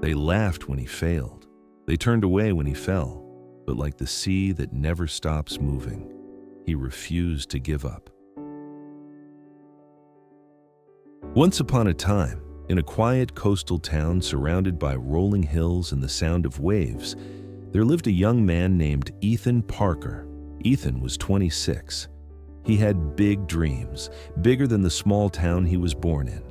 They laughed when he failed. They turned away when he fell. But like the sea that never stops moving, he refused to give up. Once upon a time, in a quiet coastal town surrounded by rolling hills and the sound of waves, there lived a young man named Ethan Parker. Ethan was 26. He had big dreams, bigger than the small town he was born in.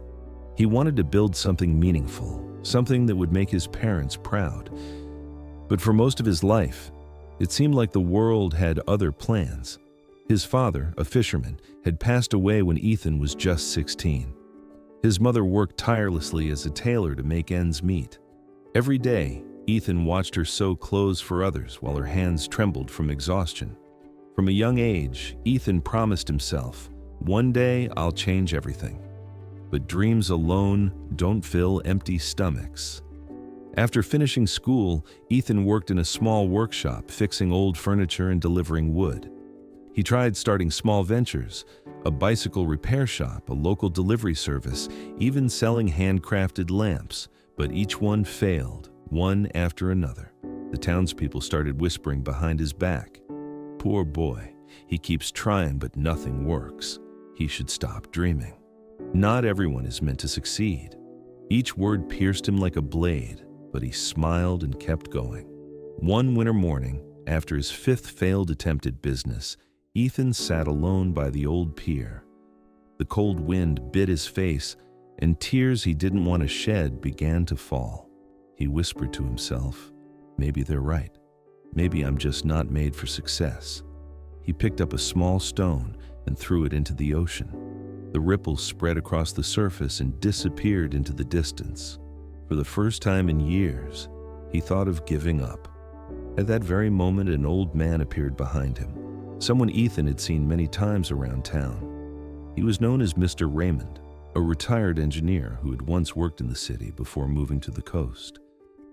He wanted to build something meaningful, something that would make his parents proud. But for most of his life, it seemed like the world had other plans. His father, a fisherman, had passed away when Ethan was just 16. His mother worked tirelessly as a tailor to make ends meet. Every day, Ethan watched her sew clothes for others while her hands trembled from exhaustion. From a young age, Ethan promised himself, "One day I'll change everything." But dreams alone don't fill empty stomachs. After finishing school, Ethan worked in a small workshop, fixing old furniture and delivering wood. He tried starting small ventures, a bicycle repair shop, a local delivery service, even selling handcrafted lamps, but each one failed, one after another. The townspeople started whispering behind his back, "Poor boy, he keeps trying but nothing works. He should stop dreaming." Not everyone is meant to succeed. Each word pierced him like a blade, but he smiled and kept going. One winter morning, after his fifth failed attempt at business, Ethan sat alone by the old pier. The cold wind bit his face, and tears he didn't want to shed began to fall. He whispered to himself, "Maybe they're right. Maybe I'm just not made for success." He picked up a small stone and threw it into the ocean. The ripples spread across the surface and disappeared into the distance. For the first time in years, he thought of giving up. At that very moment, an old man appeared behind him, someone Ethan had seen many times around town. He was known as Mr. Raymond, a retired engineer who had once worked in the city before moving to the coast.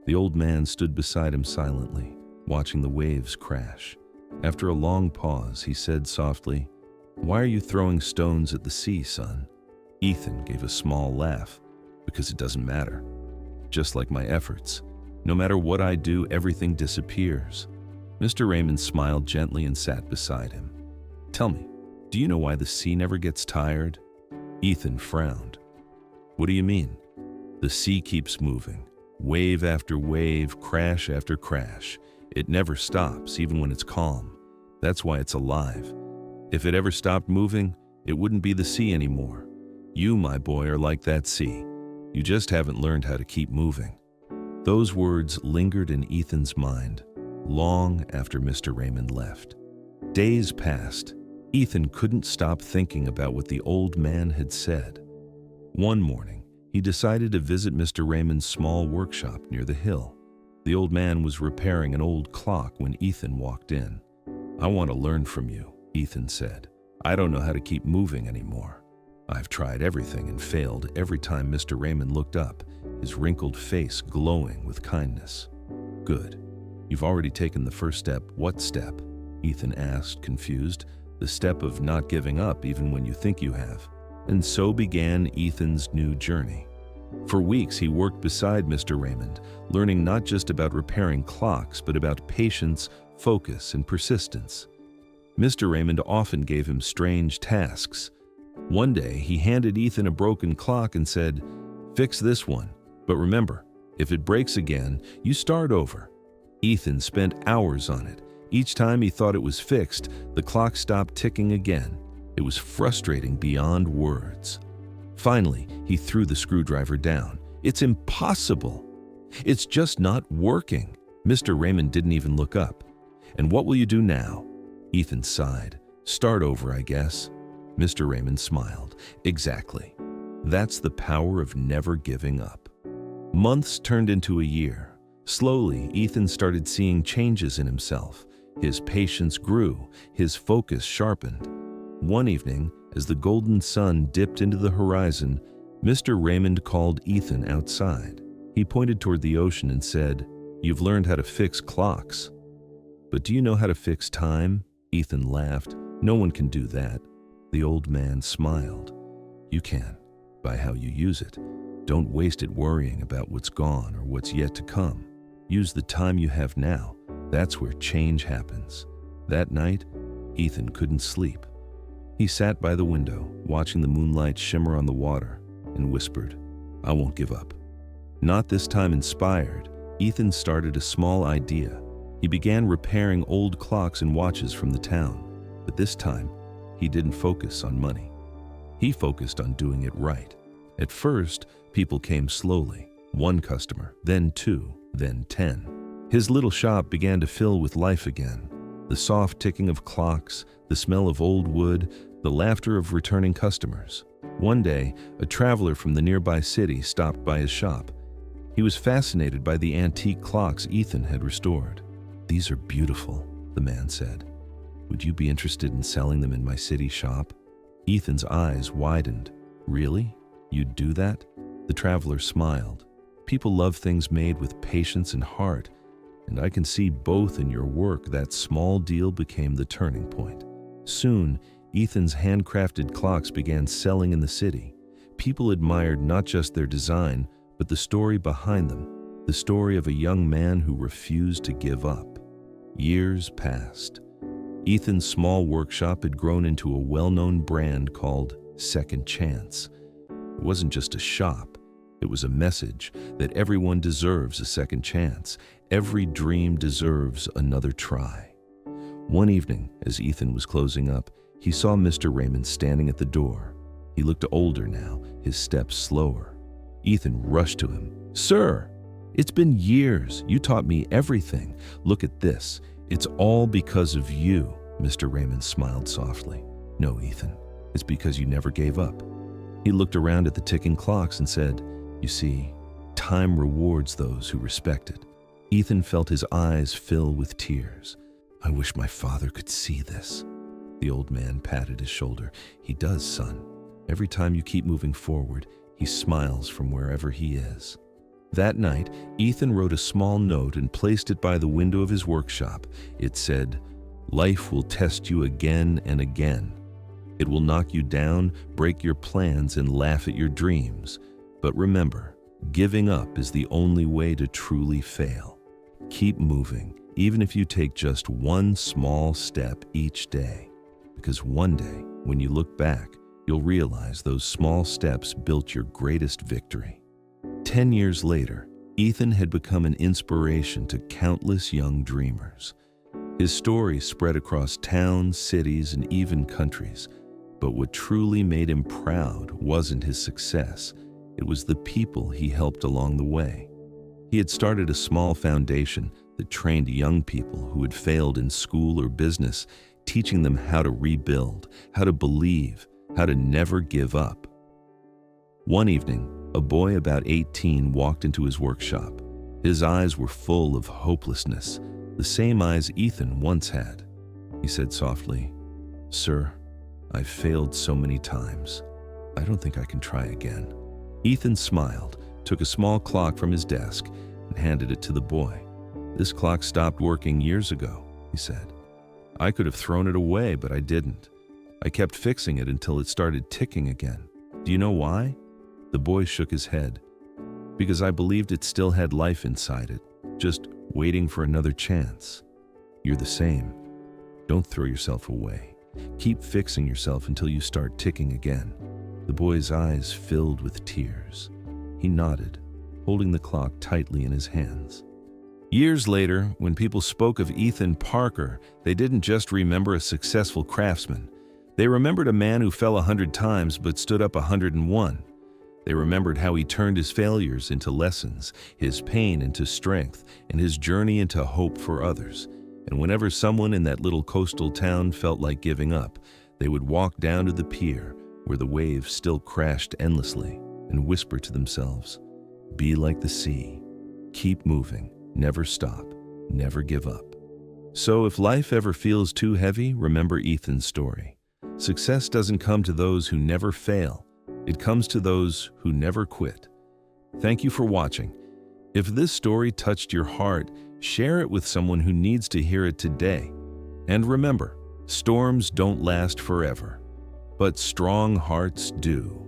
The old man stood beside him silently, watching the waves crash. After a long pause, he said softly, "Why are you throwing stones at the sea, son?" Ethan gave a small laugh. "Because it doesn't matter. Just like my efforts. No matter what I do, everything disappears." Mr. Raymond smiled gently and sat beside him. "Tell me, do you know why the sea never gets tired?" Ethan frowned. "What do you mean?" "The sea keeps moving. Wave after wave, crash after crash. It never stops, even when it's calm. That's why it's alive. If it ever stopped moving, it wouldn't be the sea anymore. You, my boy, are like that sea. You just haven't learned how to keep moving." Those words lingered in Ethan's mind, long after Mr. Raymond left. Days passed. Ethan couldn't stop thinking about what the old man had said. One morning, he decided to visit Mr. Raymond's small workshop near the hill. The old man was repairing an old clock when Ethan walked in. "I want to learn from you," Ethan said. "I don't know how to keep moving anymore." "I've tried everything and failed every time." Mr. Raymond looked up, his wrinkled face glowing with kindness. "Good. You've already taken the first step." "What step?" Ethan asked, confused. "The step of not giving up even when you think you have." And so began Ethan's new journey. For weeks, he worked beside Mr. Raymond, learning not just about repairing clocks, but about patience, focus, and persistence. Mr. Raymond often gave him strange tasks. One day, he handed Ethan a broken clock and said, "Fix this one, but remember, if it breaks again, you start over." Ethan spent hours on it. Each time he thought it was fixed, the clock stopped ticking again. It was frustrating beyond words. Finally, he threw the screwdriver down. "It's impossible. It's just not working." Mr. Raymond didn't even look up. "And what will you do now?" Ethan sighed. "Start over, I guess." Mr. Raymond smiled. "Exactly. That's the power of never giving up." Months turned into a year. Slowly, Ethan started seeing changes in himself. His patience grew, his focus sharpened. One evening, as the golden sun dipped into the horizon, Mr. Raymond called Ethan outside. He pointed toward the ocean and said, "You've learned how to fix clocks. But do you know how to fix time?" Ethan laughed. "No one can do that." The old man smiled. "You can, by how you use it. Don't waste it worrying about what's gone or what's yet to come. Use the time you have now. That's where change happens. That night, Ethan couldn't sleep. He sat by the window, watching the moonlight shimmer on the water, and whispered, "I won't give up." Not this time inspired, Ethan started a small idea. He began repairing old clocks and watches from the town. But this time, he didn't focus on money. He focused on doing it right. At first, people came slowly. One customer, then 2, then 10. His little shop began to fill with life again. The soft ticking of clocks, the smell of old wood, the laughter of returning customers. One day, a traveler from the nearby city stopped by his shop. He was fascinated by the antique clocks Ethan had restored. "These are beautiful," the man said. "Would you be interested in selling them in my city shop?" Ethan's eyes widened. "Really? You'd do that?" The traveler smiled. "People love things made with patience and heart, and I can see both in your work." That small deal became the turning point. Soon, Ethan's handcrafted clocks began selling in the city. People admired not just their design, but the story behind them, the story of a young man who refused to give up. Years passed. Ethan's small workshop had grown into a well-known brand called Second Chance. It wasn't just a shop. It was a message that everyone deserves a second chance. Every dream deserves another try. One evening, as Ethan was closing up, he saw Mr. Raymond standing at the door. He looked older now, his steps slower. Ethan rushed to him. "Sir, it's been years. You taught me everything. Look at this. It's all because of you." Mr. Raymond smiled softly. "No, Ethan, it's because you never gave up." He looked around at the ticking clocks and said, "You see, time rewards those who respect it." Ethan felt his eyes fill with tears. "I wish my father could see this." The old man patted his shoulder. "He does, son. Every time you keep moving forward, he smiles from wherever he is." That night, Ethan wrote a small note and placed it by the window of his workshop. It said, "Life will test you again and again. It will knock you down, break your plans, and laugh at your dreams. But remember, giving up is the only way to truly fail. Keep moving, even if you take just one small step each day. Because one day, when you look back, you'll realize those small steps built your greatest victory." 10 years later, Ethan had become an inspiration to countless young dreamers. His story spread across towns, cities, and even countries. But what truly made him proud wasn't his success. It was the people he helped along the way. He had started a small foundation that trained young people who had failed in school or business, teaching them how to rebuild, how to believe, how to never give up. One evening, a boy about 18 walked into his workshop. His eyes were full of hopelessness, the same eyes Ethan once had. He said softly, "Sir, I've failed so many times. I don't think I can try again." Ethan smiled, took a small clock from his desk, and handed it to the boy. "This clock stopped working years ago," he said. "I could have thrown it away, but I didn't. I kept fixing it until it started ticking again. Do you know why?" The boy shook his head. "Because I believed it still had life inside it, just waiting for another chance. You're the same. Don't throw yourself away. Keep fixing yourself until you start ticking again." The boy's eyes filled with tears. He nodded, holding the clock tightly in his hands. Years later, when people spoke of Ethan Parker, they didn't just remember a successful craftsman. They remembered a man who fell 100 times but stood up 101. They remembered how he turned his failures into lessons, his pain into strength, and his journey into hope for others. And whenever someone in that little coastal town felt like giving up, they would walk down to the pier where the waves still crashed endlessly and whisper to themselves, "Be like the sea. Keep moving. Never stop. Never give up." So if life ever feels too heavy, remember Ethan's story. Success doesn't come to those who never fail. It comes to those who never quit. Thank you for watching. If this story touched your heart, share it with someone who needs to hear it today. And remember, storms don't last forever, but strong hearts do.